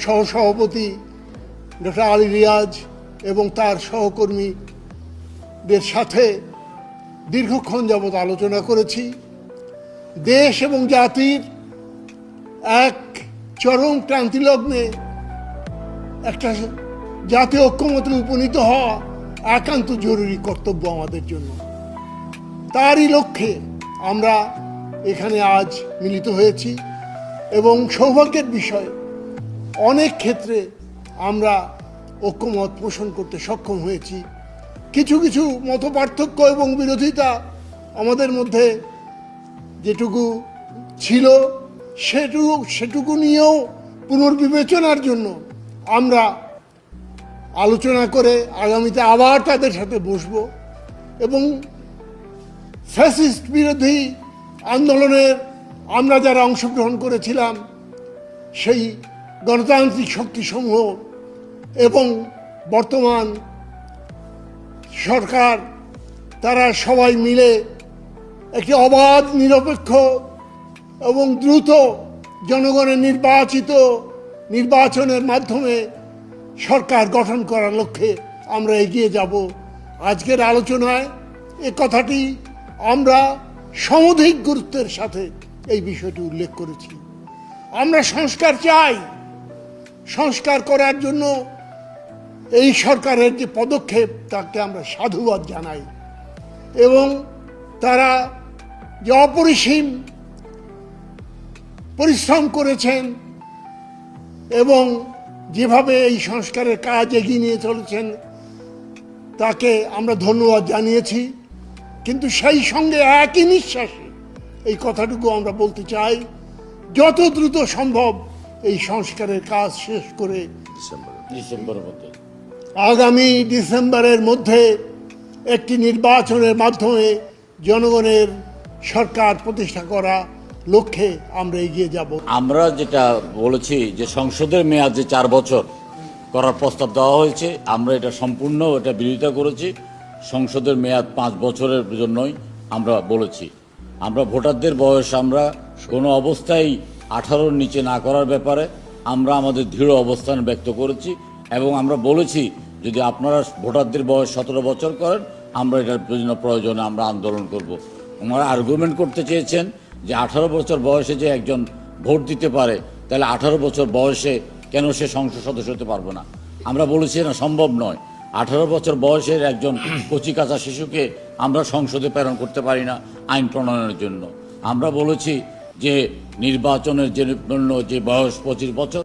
সহসভাপতি ডক্টর আলী রিয়াজ এবং তার সহকর্মীদের সাথে দীর্ঘক্ষণ যাবৎ আলোচনা করেছি। দেশ এবং জাতির এক চরম ক্রান্তিলগ্নে একটা জাতীয় ঐক্যমত্যে উপনীত হওয়া একান্ত জরুরি কর্তব্য আমাদের জন্য। তারই লক্ষ্যে আমরা এখানে আজ মিলিত হয়েছি এবং সৌভাগ্যের বিষয় অনেক ক্ষেত্রে আমরা ঐক্যমত পোষণ করতে সক্ষম হয়েছি। কিছু কিছু মতপার্থক্য এবং বিরোধিতা আমাদের মধ্যে যেটুকু ছিল সেটুকু নিয়েও পুনর্বিবেচনার জন্য আমরা আলোচনা করে আগামীতে আবার তাদের সাথে বসব এবং ফ্যাসিস্ট বিরোধী আন্দোলনের আমরা যারা অংশগ্রহণ করেছিলাম সেই গণতান্ত্রিক শক্তিসমূহ এবং বর্তমান সরকার তারা সবাই মিলে একটি অবাধ নিরপেক্ষ এবং দ্রুত জনগণের নির্বাচনের মাধ্যমে সরকার গঠন করার লক্ষ্যে আমরা এগিয়ে যাব। আজকের আলোচনায় এ কথাটি আমরা সমধিক গুরুত্বের সাথে এই বিষয়টি উল্লেখ করেছি। আমরা সংস্কার চাই। সংস্কার করার জন্য এই সরকারের যে পদক্ষেপ তাকে আমরা সাধুবাদ জানাই এবং তারা যে অপরিসীম পরিশ্রম করেছেন এবং যেভাবে এই সংস্কারের কাজ এগিয়ে নিয়ে চলেছেন তাকে আমরা ধন্যবাদ জানিয়েছি। কিন্তু সেই সঙ্গে একই নিঃশ্বাসে এই কথাটুকু আমরা বলতে চাই, যত দ্রুত সম্ভব এই সংস্কারের কাজ শেষ করে আগামী ডিসেম্বরের মধ্যে একটি নির্বাচনের মাধ্যমে জনগণের সরকার প্রতিষ্ঠা করা লক্ষ্যে আমরা এগিয়ে যাব। আমরা যেটা বলেছি যে সংসদের মেয়াদ যে 4 বছর করার প্রস্তাব দেওয়া হয়েছে, আমরা এটা সম্পূর্ণ এটা বিরোধিতা করেছি। সংসদের মেয়াদ 5 বছরের জন্যই আমরা বলেছি। আমরা ভোটারদের বয়স আমরা কোনো অবস্থায় 18-র নিচে না করার ব্যাপারে আমরা আমাদের দৃঢ় অবস্থান ব্যক্ত করেছি এবং আমরা বলেছি যদি আপনারা ভোটারদের বয়স 17 বছর করেন আমরা এটার বিভিন্ন প্রয়োজনে আমরা আন্দোলন করব। ওনারা আর্গুমেন্ট করতে চেয়েছেন যে 18 বছর বয়সে যে একজন ভোট দিতে পারে তাহলে 18 বছর বয়সে কেন সে সংসদ সদস্য হতে পারবে না। আমরা বলেছি না, সম্ভব নয়। 18 বছর বয়সের একজন কচিকাঁচা শিশুকে আমরা সংসদে প্রেরণ করতে পারি না আইন প্রণয়নের জন্য। আমরা বলেছি যে নির্বাচনের জন্য যে বয়স 25 বছর